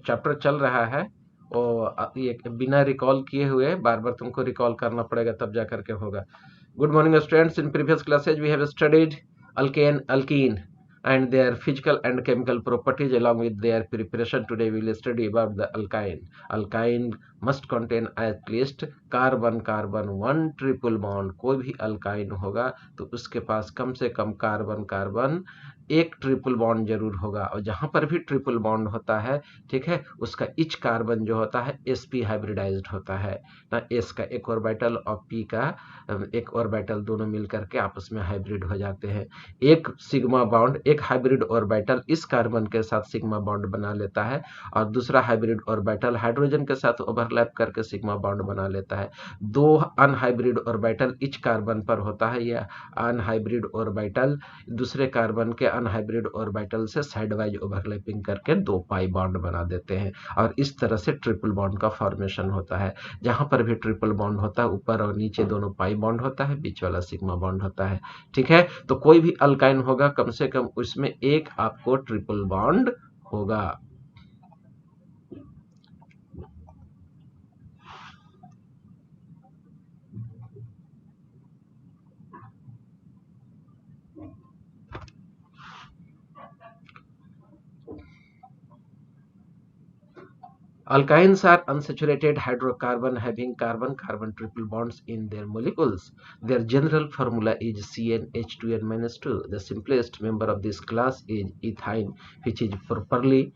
Chapter चल रहा है वो ये बिना रिकॉल किए हुए बार बार तुमको रिकॉल करना पड़ेगा, तब जा करके होगा। Good morning students, in previous classes we have studied alkene and their physical and chemical properties along with their preparation. Today we will study about the alkyne. Alkyne must contain at least carbon carbon 1 triple bond. कोई भी alkyne होगा तो उसके पास कम से कम carbon carbon एक triple bond जरूर होगा, और जहां पर भी ट्रिपल बॉन्ड होता है, ठीक है, उसका इच कार्बन जो होता है sp हाइब्रिडाइज्ड होता है ना, s का एक ऑर्बिटल और p का एक ऑर्बिटल दोनों मिलकर के आपस में हाइब्रिड हो जाते हैं। एक सिग्मा बॉन्ड, एक हाइब्रिड ऑर्बिटल इस कार्बन के साथ सिग्मा बॉन्ड बना लेता है, और दूसरा हाइब्रिड ऑर्बिटल हाइड्रोजन के साथ ओवरलैप करके सिग्मा बॉन्ड बना लेता है। दो अनहाइब्रिड ऑर्बिटल इच कार्बन पर होता है, यह अनहाइब्रिड ऑर्बिटल दूसरे कार्बन के अनहाइब्रिड ऑर्बिटल से साइड वाइज ओवरलैपिंग करके 2 पाई बॉन्ड बना देते हैं, और इस तरह से ट्रिपल बॉन्ड का फॉर्मेशन होता है। जहां पर भी ट्रिपल बॉन्ड होता है, ऊपर और नीचे दोनों पाई बॉन्ड होता है, बीच वाला सिग्मा बॉन्ड होता है, ठीक है। तो कोई भी अल्काइन होगा कम से कम उसमें एक आपको ट्रिपल बॉन्ड होगा। Alkynes are unsaturated hydrocarbon having carbon-carbon triple bonds in their molecules. Their general formula is CnH2n-2. The simplest member of this class is ethine, which is properly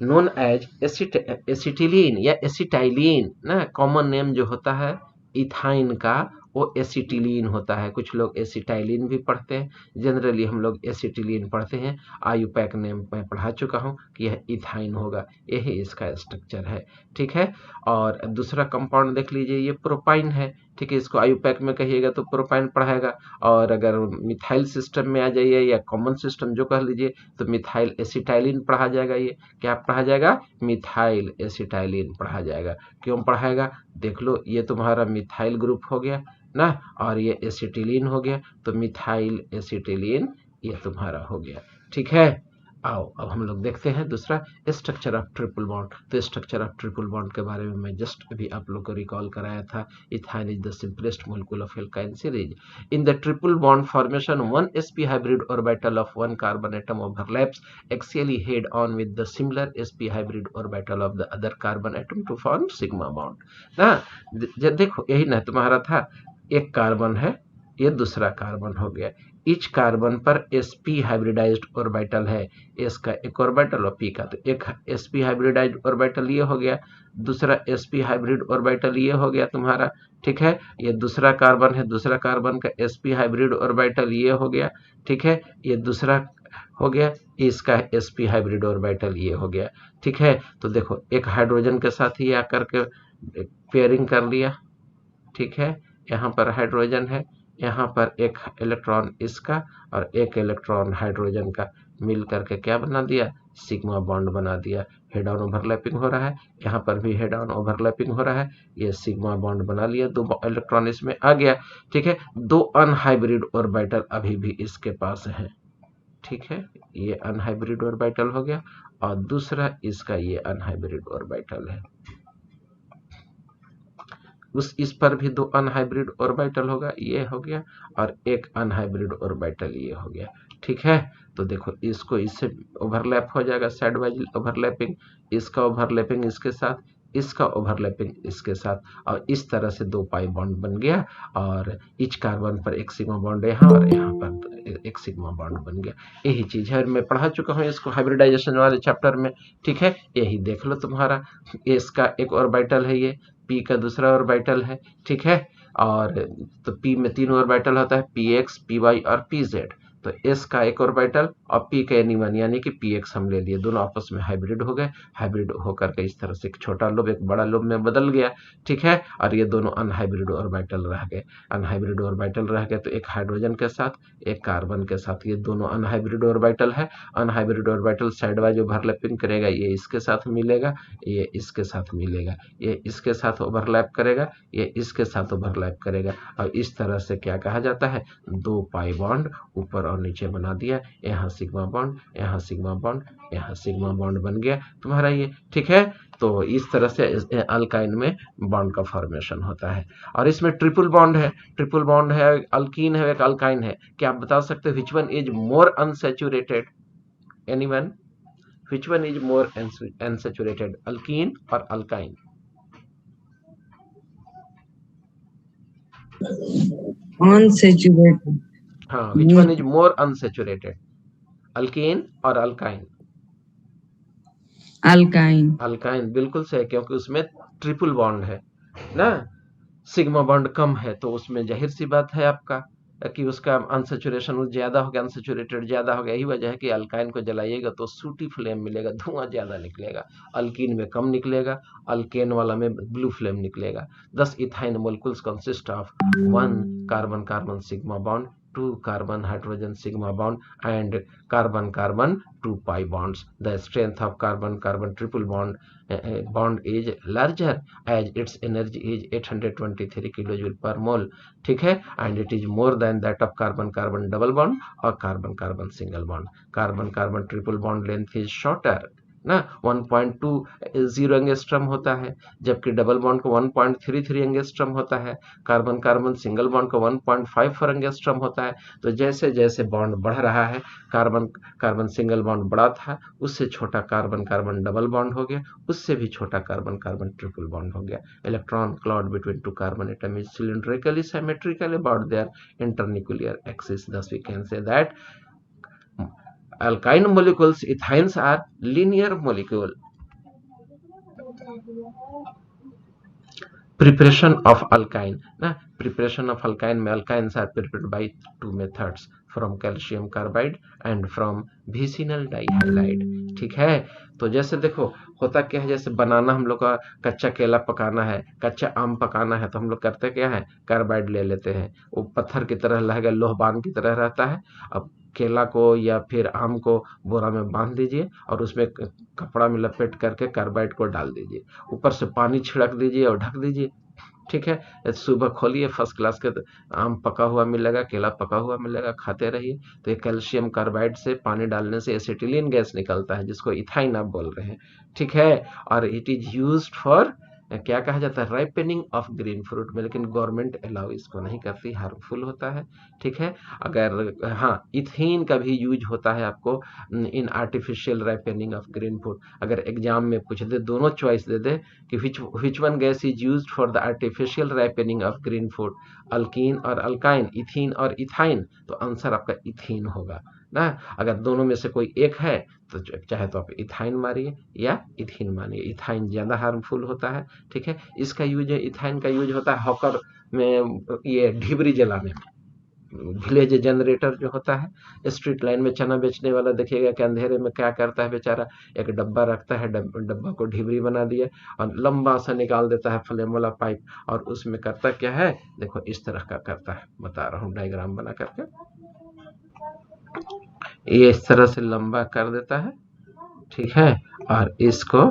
known as acetylene या acetylene ना, common name जो होता है ethyne का वो acetylene होता है। कुछ लोग एसिटाइलिन भी पढ़ते हैं, जनरली हम लोग एसिटिलीन पढ़ते हैं। आयुपैक नेम मैं पढ़ा चुका हूं कि यह इथाइन होगा, यही इसका स्ट्रक्चर है, ठीक है। और दूसरा कंपाउंड देख लीजिए, ये प्रोपाइन है, ठीक है। इसको आयुपैक में कहिएगा तो प्रोपाइन पढ़ाएगा, और अगर मिथाइल सिस्टम में आ जाइए या कॉमन सिस्टम जो कह लीजिए तो मिथाइल एसिटाइलिन पढ़ा जाएगा। ये क्या पढ़ा जाएगा? मिथाइल एसिटाइलिन पढ़ा जाएगा। क्यों पढ़ाएगा? देख लो, ये तुम्हारा मिथाइल ग्रुप हो गया ना, और ये एसिटिलीन हो गया, तो मिथाइल एसिटिलीन ये तुम्हारा हो गया, ठीक है। आओ अब हम लोग देखते हैं दूसरा स्ट्रक्चर ऑफ ट्रिपल बॉन्ड। तो स्ट्रक्चर ऑफ ट्रिपल बॉन्ड के बारे में मैं जस्ट अभी आप लोग को रिकॉल कराया था। Ethyne is the simplest molecule of alkyne series. In the triple bond formation one sp hybrid orbital of one carbon atom overlaps axially head on with the similar sp hybrid orbital of the other carbon atom to form sigma bond ना। देखो यही ना तुम्हारा था, एक carbon है, ये दूसरा कार्बन हो गया, इच कार्बन पर sp हाइब्रिडाइज्ड ऑर्बिटल है, s का एक ऑर्बिटल और p का, तो एक sp हाइब्रिडाइज्ड ऑर्बिटल ये हो गया, दूसरा sp हाइब्रिड ऑर्बिटल ये हो गया तुम्हारा, ठीक है। ये दूसरा कार्बन है, दूसरा कार्बन का sp हाइब्रिड ऑर्बिटल ये हो गया, ठीक है। ये दूसरा हो गया, इसका sp हाइब्रिड ऑर्बिटल ये हो गया, ठीक है। तो देखो एक हाइड्रोजन के साथ ही आकर के पेयरिंग कर लिया, ठीक है। यहाँ पर हाइड्रोजन है, यहाँ पर एक इलेक्ट्रॉन इसका और एक इलेक्ट्रॉन हाइड्रोजन का मिल करके क्या बना दिया? सिग्मा बॉन्ड बना दिया। हेड ऑन ओवरलैपिंग हो रहा है, यहाँ पर भी हेड ऑन ओवरलैपिंग हो रहा है, ये सिग्मा बॉन्ड बना लिया, 2 इलेक्ट्रॉन इसमें आ गया, ठीक है। 2 अनहाइब्रिड ऑर्बिटल अभी भी इसके पास है, ठीक है। ये अनहाइब्रिड ऑर्बिटल हो गया, और दूसरा इसका ये अनहाइब्रिड ऑर्बिटल है, इस पर भी 2 अनहाइब्रिड ऑर्बिटल होगा, ये हो गया, और एक अनहाइब्रिड ऑर्बिटल ये हो गया, ठीक है। तो देखो इसको इससे ओवरलैप हो जाएगा, साइड वाइज ओवरलैपिंग, इसका ओवरलैपिंग इसके साथ, इसका ओवरलैपिंग इसके साथ, और इस तरह से 2 पाई बॉन्ड बन गया, और इच कार्बन पर एक सिग्मा बॉन्ड यहाँ और यहाँ पर एक सिग्मा बॉन्ड बन गया। यही चीज है, मैं पढ़ा चुका हूँ इसको हाइब्रिडाइजेशन वाले चैप्टर में, ठीक है। यही देख लो तुम्हारा, इसका एक ऑर्बिटल है, ये p का दूसरा ऑर्बिटल है, ठीक है। और तो p में 3 ऑर्बिटल होता है, px, py और pz। तो s का एक ऑर्बिटल और p का एनी1 यानी कि px हम ले लिए, दोनों आपस में हाइब्रिड हो गए। हाइब्रिड होकर के इस तरह से एक छोटा लोब एक बड़ा लोब में बदल गया, ठीक है। और ये दोनों अनहाइब्रिड ऑर्बिटल रह गए। अनहाइब्रिड ऑर्बिटल रह गए तो एक हाइड्रोजन के साथ एक कार्बन के साथ, ये दोनों अनहाइब्रिड ऑर्बिटल है। Unhybrid orbital side wise overlapping करेगा, ये इसके साथ मिलेगा, ये इसके साथ मिलेगा, ये इसके साथ ओवरलैप करेगा, ये इसके साथ ओवरलैप करेगा, और इस तरह से क्या कहा जाता है? 2 पाई बॉन्ड ऊपर और नीचे बना दिया, यहाँ सिग्मा बॉन्ड, यहाँ सिग्मा बॉन्ड, यहाँ सिग्मा बॉन्ड बन गया तुम्हारा ये, ठीक है। तो इस तरह से अल्काइन में बॉन्ड का फॉर्मेशन होता है। और इसमें ट्रिपल बॉन्ड है, ट्रिपल बॉन्ड है, अल्कीन है, एक अल्काइन है। क्या आप बता सकते हो which one is more unsaturated? Anyone? Which one is more unsaturated, alkyne और अल्काइन? Unsaturated. हाँ, which one is more unsaturated, alkyne और अल्काइन? Alkyne. अल्काइन बिल्कुल सही, क्योंकि उसमें ट्रिपल बॉन्ड है ना, सिग्मा बॉन्ड कम है, तो उसमें जाहिर सी बात है आपका कि उसका अनसेचुरेशन ज्यादा हो गया, अनसेचुरेटेड ज्यादा हो गया। यही वजह है कि अल्काइन को जलाइएगा तो सूटी फ्लेम मिलेगा, धुआं ज्यादा निकलेगा, अल्कीन में कम निकलेगा, अल्केन वाला में ब्लू फ्लेम निकलेगा। दस ethyne molecules consist of 1 carbon carbon sigma bond, 2 carbon hydrogen sigma bond, and carbon carbon 2 pi bonds. The strength of carbon carbon triple bond is larger as its energy is 823 kilojoule per mole, ठीक है, and it is more than that of carbon carbon double bond or carbon carbon single bond. Carbon carbon triple bond length is shorter ना, 1.20 angstrom होता है, जबकि double bond को 1.33 angstrom होता है, carbon carbon single bond को 1.54 angstrom होता है। तो जैसे जैसे बॉन्ड बढ़ रहा है, कार्बन कार्बन सिंगल बॉन्ड बड़ा था, उससे छोटा कार्बन कार्बन डबल बॉन्ड हो गया, उससे भी छोटा कार्बन कार्बन ट्रिपल बॉन्ड हो गया। Electron cloud between two carbon atom is cylindrically symmetrical about their internuclear axis, thus we can say that alkyne molecules, ethynes are linear molecule. Preparation of alkyne ना, preparation of alkyne में alkynes are prepared by 2 methods, from calcium carbide and from vicinal dihalide, ठीक है। तो जैसे देखो होता क्या है, जैसे बनाना हम लोग का कच्चा केला पकाना है, कच्चा आम पकाना है, तो हम लोग करते क्या है, कार्बाइड ले लेते हैं, वो पत्थर की तरह रहेगा, लोहबान की तरह रहता है। अब केला को या फिर आम को बोरा में बांध दीजिए और उसमें कपड़ा में लपेट करके कार्बाइड को डाल दीजिए, ऊपर से पानी छिड़क दीजिए और ढक दीजिए, ठीक है। सुबह खोलिए, फर्स्ट क्लास के आम पका हुआ मिलेगा, केला पका हुआ मिलेगा, खाते रहिए। तो ये कैल्शियम कार्बाइड से पानी डालने से एसिटिलीन गैस निकलता है, जिसको इथाइन आप बोल रहे हैं, ठीक है। और इट इज यूज्ड फॉर क्या कहा जाता है, राइपनिंग ऑफ ग्रीन फ्रूट में, लेकिन गवर्नमेंट अलाउ इसको नहीं करती, हार्मफुल होता है, ठीक है। अगर हाँ, इथीन का भी यूज होता है आपको in artificial ripening of green fruit. अगर एग्जाम में पूछ दे, दोनों चॉइस दे दे कि which one gas is used for the artificial ripening of green fruit, alkyne और अल्काइन, इथीन और इथाइन, तो आंसर आपका इथीन होगा ना। अगर दोनों में से कोई एक है तो चाहे तो आप इथाइन मारिए या इथीन मानिए, इथाइन ज्यादा हार्मफुल होता है, ठीक है। इसका यूज है, इथाइन का यूज होता है हॉकर में, ये ढिबरी जलाने में। विलेज जनरेटर जो होता है, स्ट्रीट लाइन में चना बेचने वाला देखिएगा कि अंधेरे में क्या करता है बेचारा, एक डब्बा रखता है, डब्बा को ढिबरी बना दिया और लंबा सा निकाल देता है फ्लेम वाला पाइप, और उसमें करता क्या है, देखो इस तरह का करता है, बता रहा हूँ डायग्राम बना करके, ये इस तरह से लंबा कर देता है, ठीक है, और इसको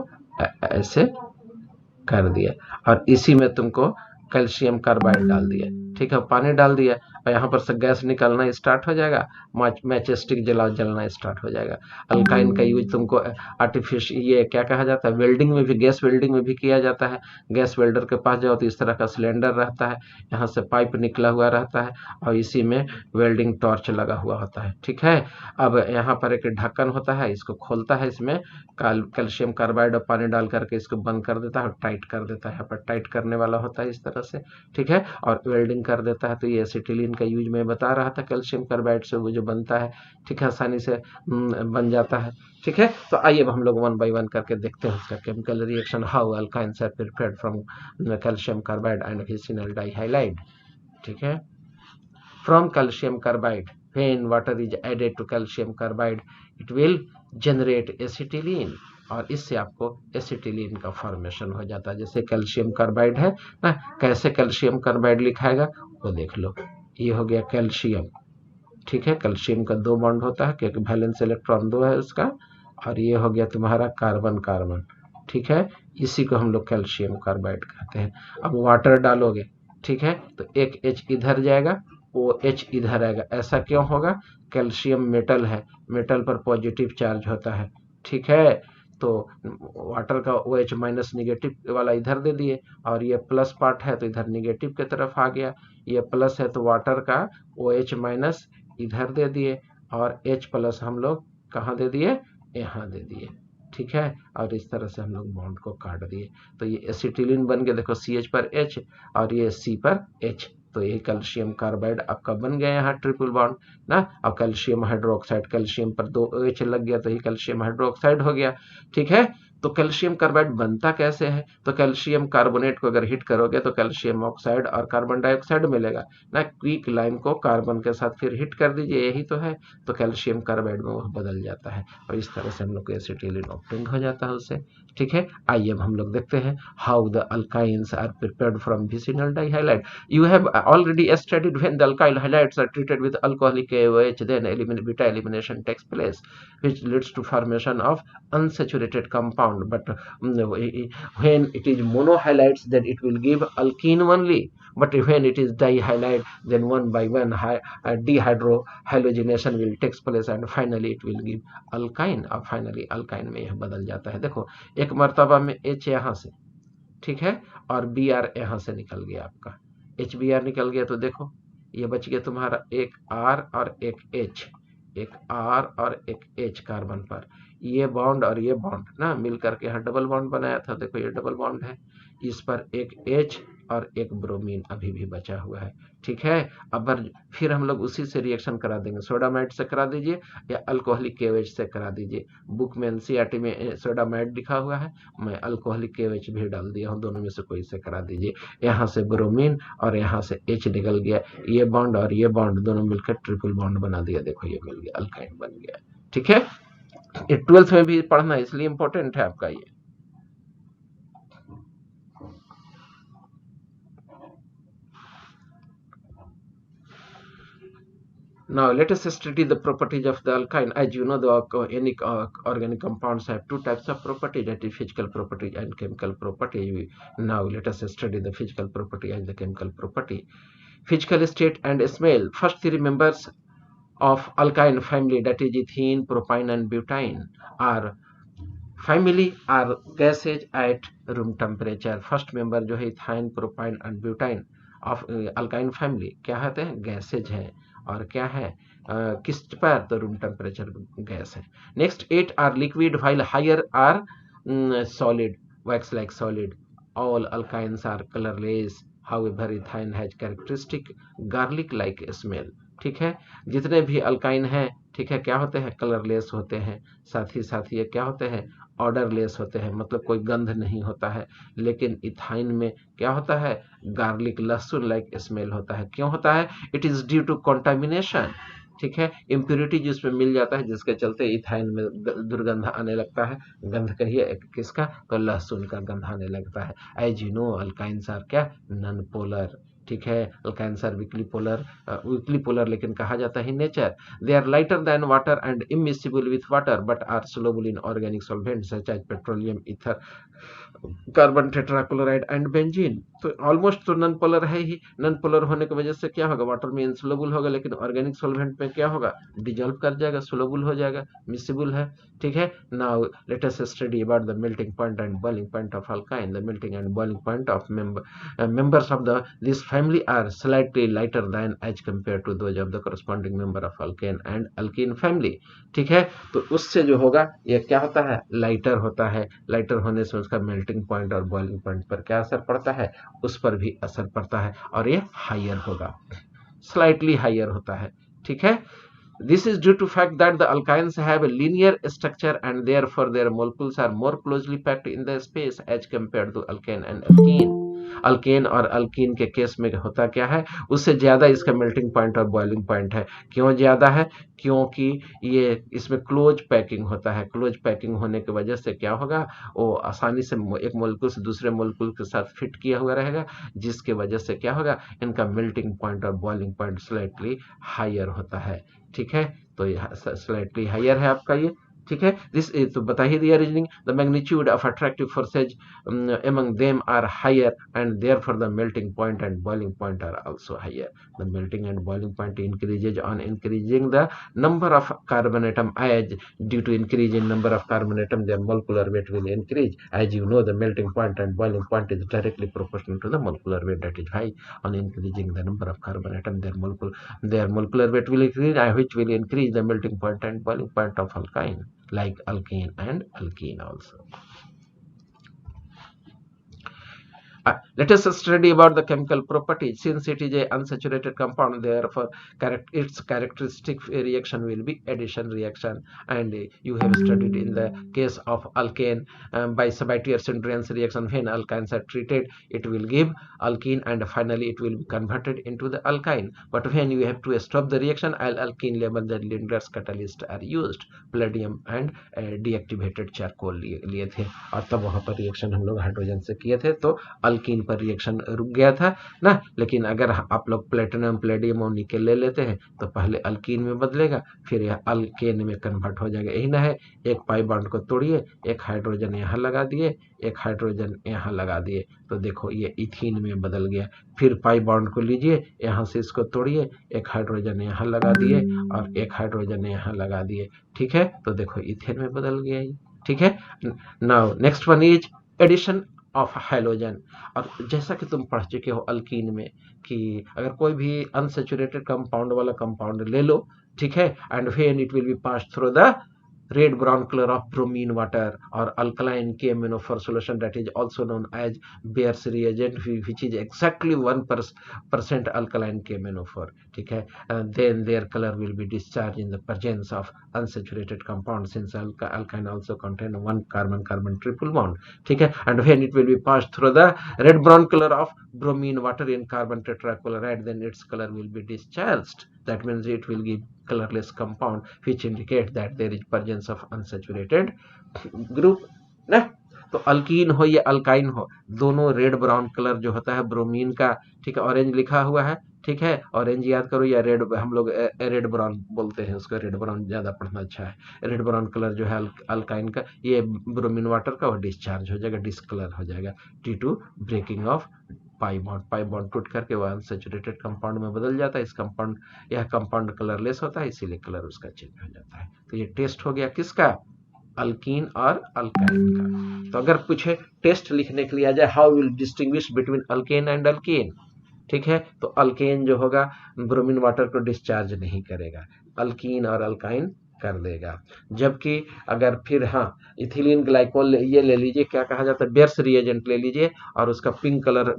ऐसे कर दिया और इसी में तुमको कैल्शियम कार्बाइड डाल दिया, ठीक है, पानी डाल दिया और यहाँ पर से गैस निकलना स्टार्ट हो जाएगा, मैचस्टिक जलना स्टार्ट हो जाएगा। अल्काइन का यूज तुमको आर्टिफिशियल, ये क्या कहा जाता है, वेल्डिंग में भी, गैस वेल्डिंग में भी किया जाता है। गैस वेल्डर के पास जाओ तो इस तरह का सिलेंडर रहता है, यहाँ से पाइप निकला हुआ रहता है और इसी में वेल्डिंग टॉर्च लगा हुआ होता है, ठीक है। अब यहाँ पर एक ढक्कन होता है, इसको खोलता है, इसमें कैल्शियम कार्बाइड और पानी डाल करके इसको बंद कर देता है और टाइट कर देता है, यहाँ पर टाइट करने वाला होता है इस तरह से, ठीक है, और वेल्डिंग कर देता है। तो ये एसिटिलीन का यूज मैं बता रहा था, कैल्शियम कार्बाइड से वो जो बनता है, ठीक है, आसानी से बन जाता है, ठीक है। तो आइए अब हम लोग वन बाय वन करके देखते हैं उसका chemical reaction, how alkynes are prepared from calcium carbide and vicinal dihalide, ठीक है। From calcium carbide, when water is added to calcium carbide, it will generate acetylene, और इससे आपको एसिटिलीन का फॉर्मेशन हो जाता है। जैसे कैल्शियम कार्बाइड है ना, कैसे कैल्शियम कार्बाइड लिखाएगा वो देख लो, ये हो गया कैल्शियम, ठीक है, कैल्शियम का 2 बॉन्ड होता है क्योंकि वैलेंस इलेक्ट्रॉन 2 है उसका, और ये हो गया तुम्हारा कार्बन कार्बन, ठीक है, इसी को हम लोग कैल्शियम कार्बाइड कहते हैं। अब वाटर डालोगे, ठीक है, तो एक H इधर जाएगा OH इधर आएगा। ऐसा क्यों होगा? कैल्शियम मेटल है, मेटल पर पॉजिटिव चार्ज होता है, ठीक है। तो वाटर का OH माइनस निगेटिव वाला इधर दे दिए, और ये प्लस पार्ट है तो इधर निगेटिव की तरफ आ गया। ये प्लस है तो वाटर का OH माइनस इधर दे दिए, और H प्लस हम लोग कहाँ दे दिए? यहाँ दे दिए, ठीक है। और इस तरह से हम लोग बॉन्ड को काट दिए। तो ये एसिटिलीन बन गया, देखो CH पर H और ये C पर H। तो ये कैल्शियम कार्बाइड आपका बन गया यहाँ ट्रिपल बॉन्ड ना। और कैल्शियम हाइड्रोक्साइड, कैल्शियम पर 2 OH लग गया तो ये कैल्शियम हाइड्रोक्साइड हो गया, ठीक है। तो कैल्शियम कार्बाइड बनता कैसे है? तो कैल्शियम कार्बोनेट को अगर हिट करोगे तो कैल्शियम ऑक्साइड और कार्बन डाइऑक्साइड मिलेगा ना। क्विक लाइम को कार्बन के साथ फिर हिट कर दीजिए, यही तो है। तो कैल्शियम कार्बाइड में वह बदल जाता है, और इस तरह से हम लोग को एसिटिलीन ऑब्टेन हो जाता है उससे, ठीक है। आइए अब हम लोग देखते हैं how the alkynes are prepared from vicinal dihalide. You have already studied when the alkyl halides are treated with alcoholic KOH, then beta elimination takes place, which leads to formation of unsaturated compound. But when it is monohalides, then it will give alkene only. But when it is dihalide, then one by one dehydrohalogenation will takes place, and finally it will give alkyne. और finally alkyne में यह बदल जाता है। देखो एक मर्तबा में H यहाँ से, ठीक है, और Br यहाँ से निकल गया आपका, HBr निकल गया। तो देखो ये बच गया तुम्हारा एक R और एक H, एक R और एक H कार्बन पर। ये बॉन्ड और ये बॉन्ड ना मिल करके यहाँ डबल बॉन्ड बनाया था, देखो ये डबल बॉन्ड है। इस पर एक H और एक ब्रोमीन अभी भी बचा हुआ है, ठीक है। अब फिर हम लोग उसी से रिएक्शन करा देंगे, सोडामाइड से करा दीजिए या अल्कोहलिक KOH से करा दीजिए। बुक में NCERT में सोडामाइड लिखा हुआ है, मैं अल्कोहलिक KOH भी डाल दिया हूँ, दोनों में से कोई से करा दीजिए। यहाँ से ब्रोमीन और यहाँ से H निकल गया, ये बॉन्ड और ये बॉन्ड दोनों मिलकर ट्रिपल बॉन्ड बना दिया, देखो ये मिल गया, अल्काइन बन गया, ठीक है। ये 12th में भी पढ़ना है, इसलिए इंपॉर्टेंट है आपका ये। Now let us study the properties of the alkyne. As you know, any organic compounds have two types of property, that is physical property and chemical property. Now let us study the physical property and the chemical property. Physical state and smell. First three members of alkyne family, that is ethene, propane and butane, are gases at room temperature. First member जो है ethyne, propyne and butyne of alkyne family क्या होते हैं? Gases हैं। और क्या है किस पर? तो रूम टेम्परेचर गैस है। Next 8 are liquid while higher are solid, wax like solid. All alkynes are colourless, however ethyne has characteristic garlic like smell, ठीक है। जितने भी अल्काइन हैं, ठीक है, क्या होते हैं? कलरलेस होते हैं, साथ ही ये क्या होते हैं? ऑर्डरलेस होते हैं, मतलब कोई गंध नहीं होता है। लेकिन इथाइन में क्या होता है? गार्लिक, लहसुन लाइक स्मेल होता है। क्यों होता है? It is due to contamination, ठीक है, इम्प्योरिटी जिसमें मिल जाता है, जिसके चलते इथाइन में दुर्गंध आने लगता है। गंध कहिए किसका? तो लहसुन का गंध आने लगता है। As you know alkynes are क्या? नॉन पोलर, ठीक है। अल्काइन्स आर वीकली पोलर लेकिन कहा जाता है nature. They are lighter than water and immiscible with water, but are soluble in organic solvent such as petroleum, ether, carbon tetrachloride and benzene. तो almost तो non polar है ही। Non polar होने की वजह से क्या होगा? वाटर में इनसोलुबल होगा, लेकिन ऑर्गेनिक सॉल्वेंट में क्या होगा? डिजोल्व कर जाएगा, सोलुबल हो जाएगा, मिसिबल है, ठीक है। Now let us study about the melting point and boiling point of alkyne. The melting and boiling point of members of this family are slightly lighter than as compared to those of the corresponding member of alkane and alkene family, ठीक है। तो उससे जो होगा ये क्या होता है? लाइटर होता है। लाइटर होने से उसका मेल्टिंग पॉइंट और बॉइलिंग पॉइंट पर क्या असर पड़ता है? उस पर भी असर पड़ता है, और ये हायर होगा, स्लाइटली हायर होता है, ठीक है। This is due to fact that the alkynes have a linear structure and therefore their molecules are more closely packed in the space as compared to alkane and alkene. Alkane और alkyne के case में होता क्या है? उससे ज्यादा इसका melting point और बॉइलिंग पॉइंट है। क्यों ज्यादा है? क्योंकि ये इसमें क्लोज पैकिंग होता है। क्लोज पैकिंग होने की वजह से क्या होगा? वो आसानी से एक मोलिक्यूल से दूसरे मोलिक्यूल के साथ फिट किया हुआ रहेगा, जिसके वजह से क्या होगा? इनका मेल्टिंग पॉइंट और बॉइलिंग पॉइंट स्लाइटली हायर होता है, ठीक है। तो यह स्लाइटली हायर है आपका ये, ठीक है। दिस तो बता ही दिया reasoning. The magnitude of attractive forces among them are higher and therefore the melting point and boiling point are also higher. The melting and boiling point increases on increasing the number of carbon atom. As due to increase in number of carbon atom, their molecular weight will increase. As you know, the melting point and boiling point is directly proportional to the molecular weight, that is high. On increasing the number of carbon atom, their molecular weight will increase, which will increase the melting point and boiling point of alkyne, like alkane and alkene also. Let us study about the chemical properties. Since it is a unsaturated compound, therefore its characteristic reaction will be addition reaction. And you have studied in the case of alkane by Sabatier-Sundrian's reaction, when alkynes are treated, it will give alkene and finally it will be converted into the alkyne. But when you have to stop the reaction, alkene level the Lindner's catalyst are used, palladium and deactivated charcoal लिए थे, और तब वहां पर reaction हम लोग hydrogen से किए थे, तो अल्कीन पर रिएक्शन रुक गया था ना। लेकिन अगर आप लोग प्लेटिनम, प्लेडियम और निकेल ले लेते हैं तो पहले अल्कीन में बदलेगा, फिर यह अल्केन में कन्वर्ट हो जाएगा। यही ना है, एक पाई बॉन्ड को तोड़िए, एक हाइड्रोजन यहाँ लगा दिए, एक हाइड्रोजन यहाँ लगा दिए, तो देखो ये इथीन में बदल गया। फिर पाई बॉन्ड को लीजिए, यहाँ से इसको तोड़िए, एक हाइड्रोजन यहाँ लगा दिए और एक हाइड्रोजन यहाँ लगा दिए, ठीक है, तो देखो इथेन में बदल गया ये, ठीक है। Now next one is addition of halogen. और जैसा कि तुम पढ़ चुके हो अल्कीन में कि अगर कोई भी अनसेचुरेटेड कंपाउंड वाला कंपाउंड ले लो, ठीक है, and when it will be pass through the red brown color of bromine water or alkaline KMnO4 solution, that is also known as Bayer's reagent, which is exactly 1% alkaline KMnO4, ठीक है, then their color will be discharged in the presence of unsaturated compound, since alkyne also contain one carbon triple bond, ठीक है, and when it will be passed through the red brown color of bromine water in carbon tetrachloride, then its color will be discharged. That means it will give colorless compound, which indicate that there is presence of unsaturated group ना। तो alkyne हो या alkyne हो, दोनों red brown colour जो होता है bromine का, ठीक है, ऑरेंज लिखा हुआ है, ठीक है, ऑरेंज याद करो या रेड, हम लोग रेड ब्राउन बोलते हैं उसको, रेड ब्राउन ज्यादा पढ़ना अच्छा है। रेड ब्राउन कलर जो है अल्काइन का, ये ब्रोमीन वाटर का, वो डिस्चार्ज हो जाएगा, डिस्कलर हो जाएगा due to breaking of pi bond टूट करके वह अनसेचुरेटेड कंपाउंड में बदल जाता है। इस कंपाउंड, यह कंपाउंड कलरलेस होता है, इसीलिए कलर उसका चेंज हो जाता है। तो ये टेस्ट हो गया किसका, अल्कीन और अल्काइन का। तो अगर पूछे टेस्ट लिखने के लिए आ जाए, how will distinguish between alkane and alkyne, ठीक है, तो अल्केन जो होगा ब्रोमीन वाटर को डिस्चार्ज नहीं करेगा, अल्कीन और अल्काइन कर देगा। जबकि अगर फिर हाँ इथिलीन ग्लाइकोल ये ले लीजिए, क्या कहा जाता है, बेयर्स रिएजेंट ले लीजिए, और उसका पिंक कलर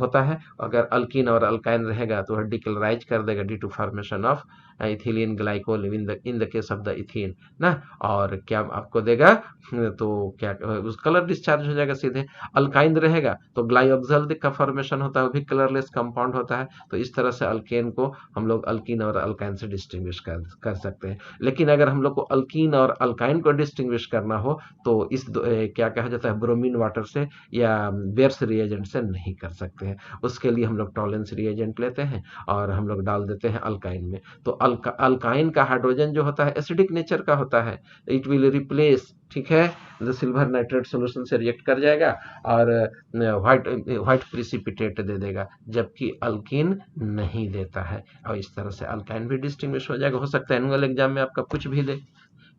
होता है, अगर अल्कीन और अल्काइन रहेगा तो वह डिकलराइज कर देगा due to formation of ethylene glycol in the case of the ethene ना। और क्या आपको देगा, तो क्या उस कलर डिस्चार्ज हो जाएगा सीधे। अल्काइन रहेगा तो ग्लाइऑक्सल का फॉर्मेशन होता है, वो भी कलरलेस कंपाउंड होता है। तो इस तरह से अल्केन को हम लोग अल्कीन और अल्काइन से डिस्टिंग्विश कर सकते हैं। लेकिन अगर हम लोग को अल्कीन और अल्काइन को डिस्टिंग्विश करना हो तो इस क्या कहा जाता है, ब्रोमीन वाटर से या बेयर्स रिएजेंट से नहीं कर सकते हैं। उसके लिए हम लोग टॉलेंस रिएजेंट लेते हैं और हम लोग डाल देते हैं अल्काइन में। तो अल्काइन का हाइड्रोजन जो होता है एसिडिक नेचर का होता है, इट विल रिप्लेस, ठीक है, द सिल्वर नाइट्रेट सोल्यूशन से रिएक्ट कर जाएगा और व्हाइट प्रिसिपिटेट दे देगा, जबकि अल्कीन नहीं देता है। और इस तरह से अल्काइन भी डिस्टिंग्विश हो जाएगा। हो सकता है एनुअल एग्जाम में आपका कुछ भी दे,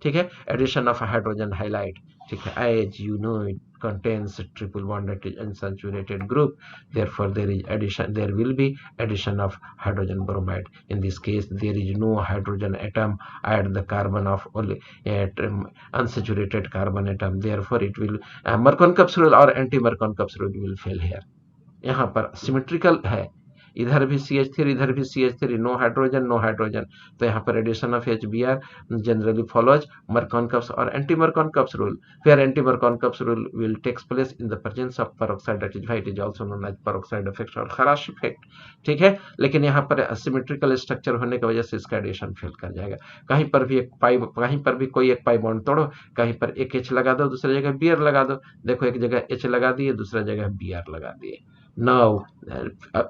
ठीक है। एडिशन ऑफ हाइड्रोजन हाइलाइड, ठीक है, as you know it contains triple bond that is unsaturated group, therefore there will be addition of hydrogen bromide. In this case there is no hydrogen atom at the carbon of only unsaturated carbon atom, therefore it will Markovnikov rule or anti-Markovnikov rule will fail here। यहाँ पर symmetrical है, इधर भी CH3 इधर भी CH3, no hydrogen, तो यहाँ पर addition of HBr generally follows Markovnikov's और anti-Markovnikov's rule, where anti-Markovnikov's rule will takes place in the presence of peroxide, that is why it is also known as peroxide effect और खराश effect, ठीक है। लेकिन यहाँ पर असिमेट्रिकल स्ट्रक्चर होने की वजह से इसका एडिशन फेल कर जाएगा। कहीं पर भी कोई एक पाई बॉन्ड तोड़ो, कहीं पर एक H लगा दो, दूसरी जगह Br लगा दो, देखो एक जगह H लगा दिए, दूसरा जगह Br लगा दिए। Now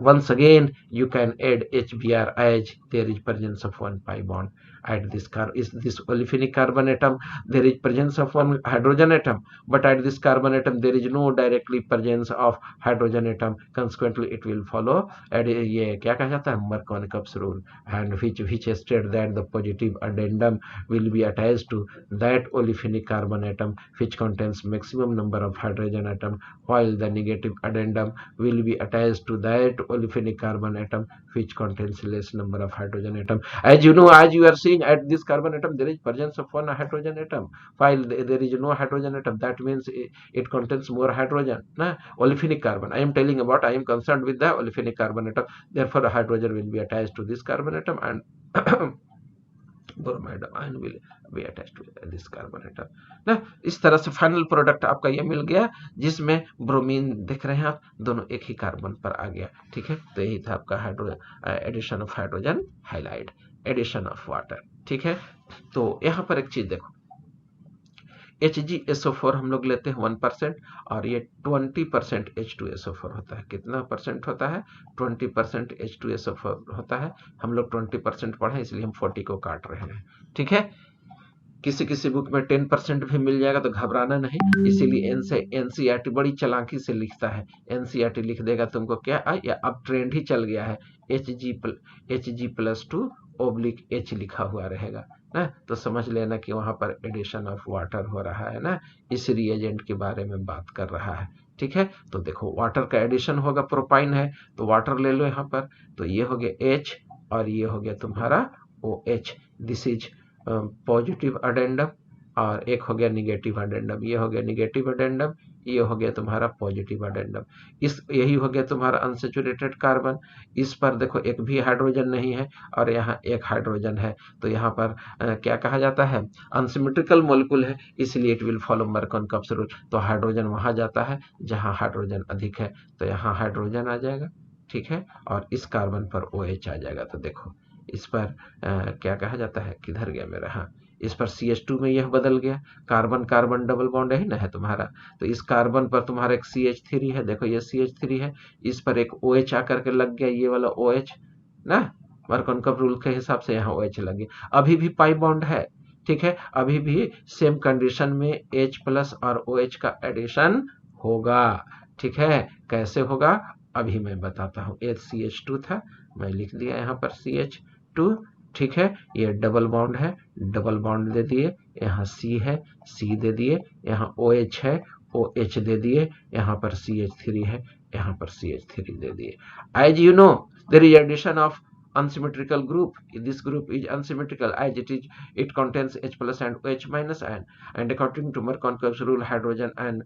once again you can add HBr as there is presence of one pi bond, At this olefinic carbon atom there is presence of one hydrogen atom, but at this carbon atom there is no directly presence of hydrogen atom. Consequently it will follow ये क्या कहा जाता है, Markovnikov's rule, and which states that the positive addendum will be attached to that olefinic carbon atom which contains maximum number of hydrogen atom, while the negative addendum will be attached to that olefinic carbon atom which contains less number of hydrogen atom. As you know, as you are seeing, at this carbon atom there is presence of one hydrogen atom, while there is no hydrogen atom. That means it contains more hydrogen. Na? Olefinic carbon, I am telling about, I am concerned with the olefinic carbon atom. Therefore a hydrogen will be attached to this carbon atom, and bromide ion will be attached to this carbon atom ना। इस तरह से final product आपका ये मिल गया, जिसमें bromine देख रहे हैं आप, दोनों एक ही कार्बन पर आ गया। ठीक है, तो यही था आपका addition of hydrogen halide, addition of water. ठीक है, तो यहाँ पर एक चीज देखो, HgSO4 हम लोग लेते हैं 1%, और ये 20% H2SO4 होता है। कितना परसेंट होता है? 20% H2SO4 होता है। हम लोग 20% पढ़े इसलिए हम 40 को काट रहे हैं। ठीक है, किसी किसी बुक में 10% भी मिल जाएगा तो घबराना नहीं, इसीलिए NCERT बड़ी चालाकी से लिखता है। NCERT लिख देगा तुमको क्या, या अब ट्रेंड ही चल गया है, Hg+2/H लिखा हुआ रहेगा ना, तो समझ लेना कि वहां पर एडिशन ऑफ वाटर हो रहा है ना, इस रिएजेंट के बारे में बात कर रहा है। ठीक है, तो देखो वाटर का एडिशन होगा, प्रोपाइन है तो वाटर ले लो यहाँ पर, तो ये हो गया H और ये हो गया तुम्हारा OH। This is positive addendum, और एक हो गया निगेटिव अडेंडम, ये हो गया निगेटिव अडेंडम, ये हो गया तुम्हारा पॉजिटिव अडेंडम। यही हो गया तुम्हारा अनसेचुरेटेड कार्बन। इस पर देखो एक भी हाइड्रोजन नहीं है और यहाँ एक हाइड्रोजन है, तो यहाँ पर क्या कहा जाता है, अनसिमेट्रिकल मॉलिक्यूल है, इसलिए इट विल फॉलो मर्कोव-कप्स रूल। तो हाइड्रोजन वहां जाता है जहां हाइड्रोजन अधिक है, तो यहाँ हाइड्रोजन आ जाएगा। ठीक है, और इस कार्बन पर OH आ जाएगा। तो देखो इस पर क्या कहा जाता है, किधर गया मेरा, हाँ, इस पर CH2 में यह बदल गया, कार्बन कार्बन डबल बॉन्ड है ना, है तुम्हारा, तो इस कार्बन पर तुम्हारा एक CH3 है, देखो ये CH3 है, इस पर एक OH आकर के लग गया, ये वाला OH ना, मर्कोव रूल के हिसाब से यहाँ OH लग गया। अभी भी पाई बॉन्ड है। ठीक है, अभी भी सेम कंडीशन में H+ और OH का एडिशन होगा। ठीक है, कैसे होगा अभी मैं बताता हूँ। CH2 था, मैं लिख दिया यहाँ पर CH2। ठीक है, ये डबल बॉन्ड है, डबल बॉन्ड दे दिए, यहाँ C है, C दे दिए, यहाँ OH है, OH दे दिए, यहाँ पर CH3 है, यहाँ पर CH3 दे दिए। As you know, there is addition of unsymmetrical group. This group is unsymmetrical as it contains H+ and OH- ion, and according to Markov's rule, hydrogen and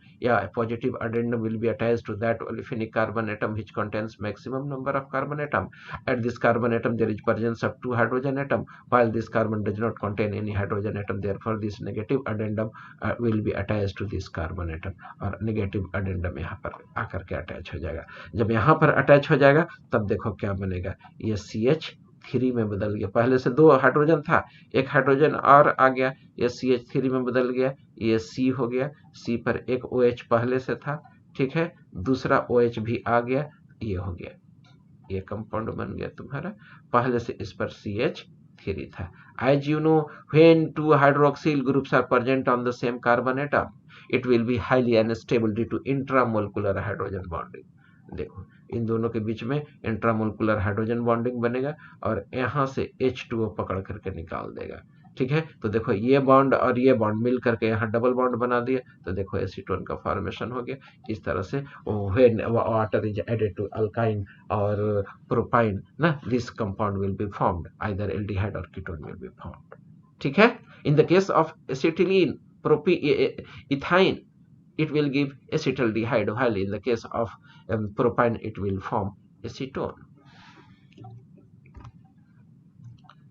positive addendum will be attached to that olefinic carbon atom which contains maximum number of carbon atom. At this carbon atom there is presence of 2 hydrogen atom, while this carbon does not contain any hydrogen atom. Therefore this negative addendum will be attached to this carbon atom, और negative addendum यहाँ पर आकर के attach हो जाएगा। जब यहाँ पर अटैच हो जाएगा तब देखो क्या बनेगा, ये CH3 में बदल गया। पहले से 2 हाइड्रोजन था, एक हाइड्रोजन और आ गया, ये CH3 में बदल गया, ये C हो गया, C पर एक OH पहले से था। ठीक है, दूसरा OH भी आ गया, ये हो गया, ये कंपाउंड बन गया तुम्हारा, पहले से इस पर CH3 था। As you know, when 2 hydroxyl groups are present on the same carbon atom, it will be highly unstable due to intramolecular hydrogen bonding। देखो इन दोनों के बीच में इंट्रामोलिकुलर हाइड्रोजन बॉन्डिंग बनेगा और यहाँ से H2O पकड़ करके निकाल देगा। ठीक है, तो देखो ये बॉन्ड और ये बॉन्ड मिल करके यहाँ डबल बॉन्ड बना दिया, तो देखो एसीटोन का फॉर्मेशन हो गया। इस तरह से when water is added to alkyne और प्रोपाइन ना, this compound will be formed, either aldehyde और कीटोन विल बी फॉर्म्ड। ठीक है, in the case of acetylene ethyne it will give acetaldehyde, while in the case of propane it will form acetone।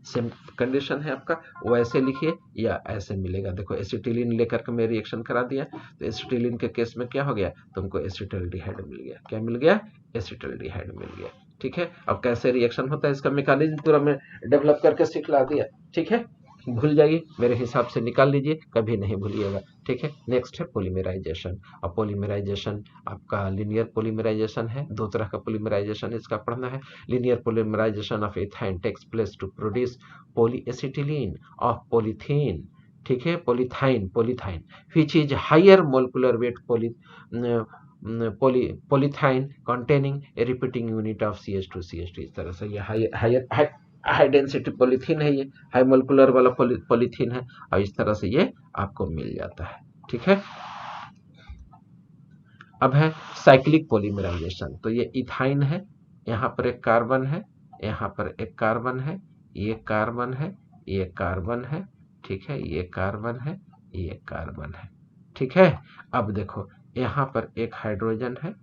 Same condition है आपका, वैसे लिखिए या ऐसे मिलेगा। देखो एसिटिलीन लेकर के मैं रिएक्शन करा दिया, तो एसिटिलीन के केस में क्या हो गया, तुमको एसिटल्डिहाइड मिल गया। क्या मिल गया, एसिटल्डिहाइड मिल गया। ठीक है, अब कैसे रिएक्शन होता है इसका मैकेनिज्म पूरा मैं डेवलप करके सिखला दिया। ठीक है, भूल जाइए, मेरे हिसाब से निकाल लीजिए, कभी नहीं भूलिएगा। ठीक है, नेक्स्ट है पोलीमेराइजेशन। और पोलीमेराइजेशन आपका लीनियर पोलीमेराइजेशन है, दो तरह का पोलीमेराइजेशन इसका पढ़ना है। Linear polymerisation of ethyne takes place to produce polyacetylene of polythene, ठीक है, polythene which is higher molecular weight polythene containing a repeating unit of CH2 इस तरह से ये हाई डेंसिटी पॉलीथीन है, ये हाई मोलिकुलर वाला पॉलीथीन है, और इस तरह से ये आपको मिल जाता है। ठीक है, अब है साइक्लिक पॉलीमराइजेशन। तो ये इथाइन है, यहाँ पर एक कार्बन है, यहाँ पर एक कार्बन है, ये कार्बन है, ये कार्बन है, ठीक है, ये कार्बन है, ये कार्बन है। ठीक है, अब देखो यहाँ पर एक हाइड्रोजन है,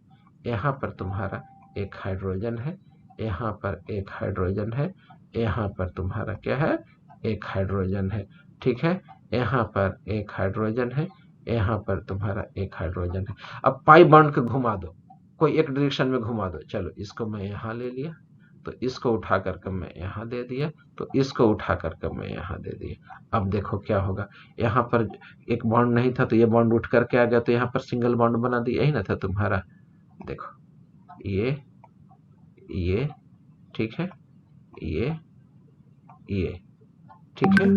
यहाँ पर तुम्हारा एक हाइड्रोजन है, यहाँ पर एक हाइड्रोजन है, यहाँ पर तुम्हारा क्या है, एक हाइड्रोजन है। ठीक है, यहाँ पर एक हाइड्रोजन है, यहाँ पर तुम्हारा एक हाइड्रोजन है। अब पाई बॉन्ड को घुमा दो, कोई एक डायरेक्शन में घुमा दो। चलो इसको मैं यहाँ ले लिया, तो इसको उठा करके मैं यहाँ दे दिया, तो इसको उठा करके मैं यहाँ दे दिया। अब देखो क्या होगा, यहाँ पर एक बॉन्ड नहीं था तो ये बॉन्ड उठ करके आ गया, तो यहाँ पर सिंगल बॉन्ड बना दिया, यही ना था तुम्हारा। देखो ये ठीक है, ये ठीक है,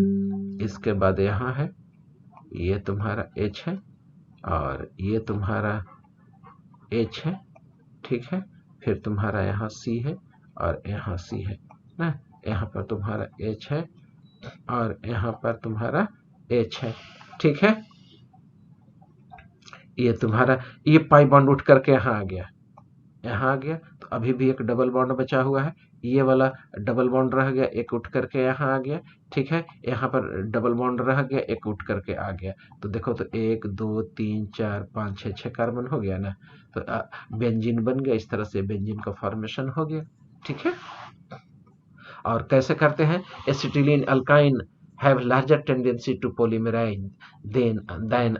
इसके बाद यहाँ है, ये तुम्हारा H है, और ये तुम्हारा H है। ठीक है, फिर तुम्हारा यहाँ C है, और यहाँ C है ना, यहाँ पर तुम्हारा H है, और यहाँ पर तुम्हारा H है। ठीक है, ये तुम्हारा ये पाई बॉन्ड उठ करके यहाँ आ गया, यहाँ आ गया, तो अभी भी एक डबल बॉन्ड बचा हुआ है, ये वाला डबल बॉन्ड रह गया, एक उठ करके यहाँ आ गया। ठीक है, यहाँ पर डबल बॉन्ड रह गया, एक उठ करके आ गया। तो देखो, तो 1 2 3 4 5 6 कार्बन हो गया ना, तो बेंजीन बन गया, इस तरह से बेंजीन का फॉर्मेशन हो गया। ठीक है, और कैसे करते हैं, acetylene alkyne have larger tendency to polymerize than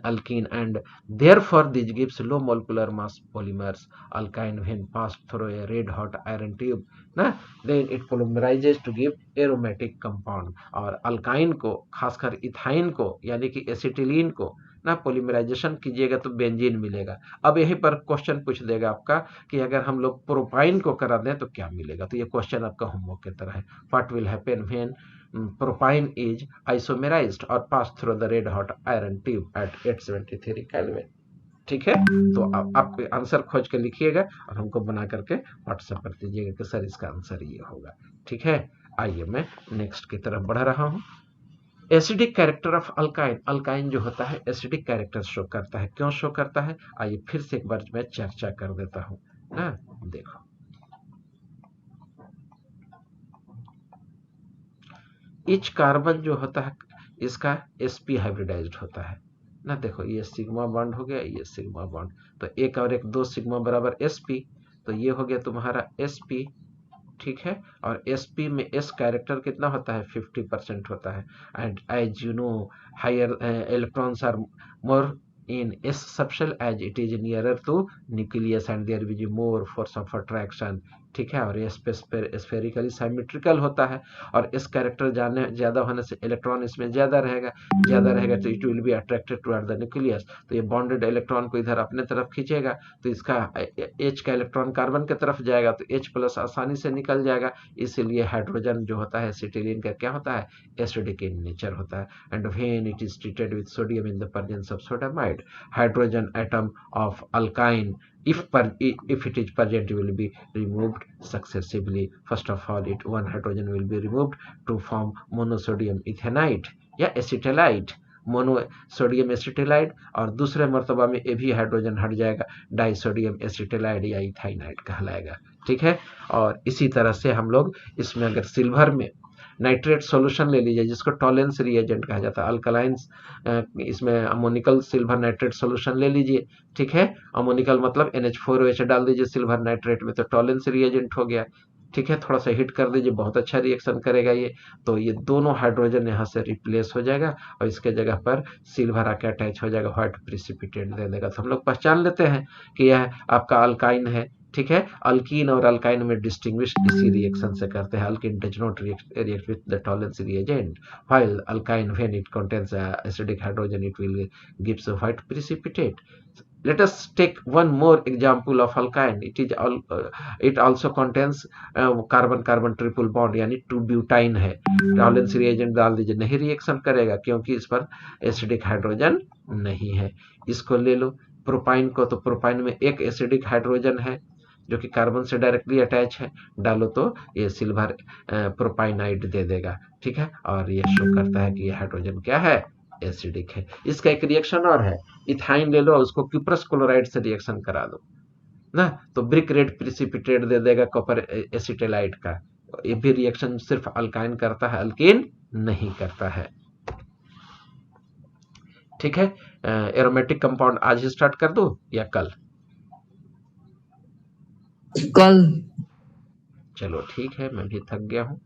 alkene, and therefore this gives low molecular mass polymers alkyne when passed through a red hot iron tube ना, then it polymerizes to give aromatic compound। और alkyne को, खासकर ethyne को यानी कि acetylene को ना polymerisation कीजिएगा तो बेंजीन मिलेगा। अब यहीं पर क्वेश्चन पूछ देगा आपका कि अगर हम लोग प्रोपाइन को करा दें तो क्या मिलेगा, तो ये क्वेश्चन आपका होमवर्क की तरह है। What will happen when propine is isomerized or passed through the red hot iron tube at 873 Kelvin। ठीक है, तो आप आंसर खोज के लिखिएगा और हमको बना करके व्हाट्सएप कर दीजिएगा कि सर इसका आंसर ये होगा। ठीक है, आइए मैं नेक्स्ट की तरफ बढ़ रहा हूँ। Acidic character of alkyne. Alkyne जो होता है एसिडिक कैरेक्टर शो करता है, क्यों शो करता है, आइए फिर से एक बार मैं चर्चा कर देता हूँ ना। देखो इच कार्बन जो होता है इसका sp हाइब्रिडाइज्ड होता है ना। देखो ये सिग्मा बॉन्ड हो गया, ये सिग्मा बॉन्ड, तो एक और एक 2 सिग्मा बराबर sp, तो ये हो गया तुम्हारा sp। ठीक है, और sp में s कैरेक्टर कितना होता है, 50% होता है। And as you know higher electrons are more in s subshell as it is nearer to nucleus and there will be more force of attraction। ठीक है, और ये स्फेरिकली सिमेट्रिकल होता है, और इस कैरेक्टर जाने ज्यादा होने से इलेक्ट्रॉन इसमें ज्यादा रहेगा तो it will be attracted toward the nucleus, तो ये बॉन्डेड इलेक्ट्रॉन को इधर अपने तरफ खींचेगा, तो इसका H का इलेक्ट्रॉन कार्बन की तरफ जाएगा तो H प्लस आसानी से निकल जाएगा। इसीलिए हाइड्रोजन जो होता है एसिटिलीन का क्या होता है, एसिडिक इन नेचर होता है। And when it is treated with sodium in the presence of sodamide, hydrogen atom of alkyne, if it is present, will be removed successively। First of all, one hydrogen will be removed to form monosodium ethanide या acetylide, monosodium acetylide, और दूसरे मर्तबा में ये भी hydrogen हट जाएगा, disodium acetylide या इथाइनाइड कहलाएगा। ठीक है, और इसी तरह से हम लोग इसमें अगर सिल्वर में नाइट्रेट सॉल्यूशन ले लीजिए जिसको टॉलेंस रिएजेंट कहा जाता है, अल्कलाइंस, इसमें अमोनिकल सिल्वर नाइट्रेट सॉल्यूशन ले लीजिए। ठीक है, अमोनिकल मतलब NH4OH डाल दीजिए सिल्वर नाइट्रेट में, तो टॉलेंस रिएजेंट हो गया। ठीक है, थोड़ा सा हिट कर दीजिए, बहुत अच्छा रिएक्शन करेगा ये, तो ये दोनों हाइड्रोजन यहाँ से रिप्लेस हो जाएगा और इसके जगह पर सिल्वर आके अटैच हो जाएगा, व्हाइट प्रिसिपिटेट दे देगा। तो हम लोग पहचान लेते हैं कि यह आपका अल्काइन है, ठीक है। अल्कीन और अल्काइन में डिस्टिंग्विश इसी रिएक्शन से करते हैं। Alkyne does not react with the Tollens reagent, while alkyne when it contains acidic hydrogen it will gives a white precipitate. Let us take one more example of alkyne. It also contains carbon carbon triple bond यानी 2 butyne है। Tollens reagent डाल दीजिए, नहीं reaction करेगा क्योंकि इस पर acidic hydrogen नहीं है। इसको ले लो प्रोपाइन को, तो प्रोपाइन में एक एसिडिक हाइड्रोजन है जो कि कार्बन से डायरेक्टली अटैच है, डालो तो ये सिल्वर प्रोपाइनाइड दे देगा। ठीक है, और ये शो करता है कि ये हाइड्रोजन क्या है, एसिडिक है। इसका एक रिएक्शन और है, इथाइन ले लो, उसको क्यूप्रस क्लोराइड से रिएक्शन करा दो ना, तो ब्रिक रेड प्रिसिपिटेट दे देगा कॉपर एसिटेलाइट का। ये भी रिएक्शन सिर्फ अल्काइन करता है, अल्कीन नहीं करता है। ठीक है, एरोमेटिक कंपाउंड आज ही स्टार्ट कर दो या कल? कल। चलो ठीक है, मैं भी थक गया हूं।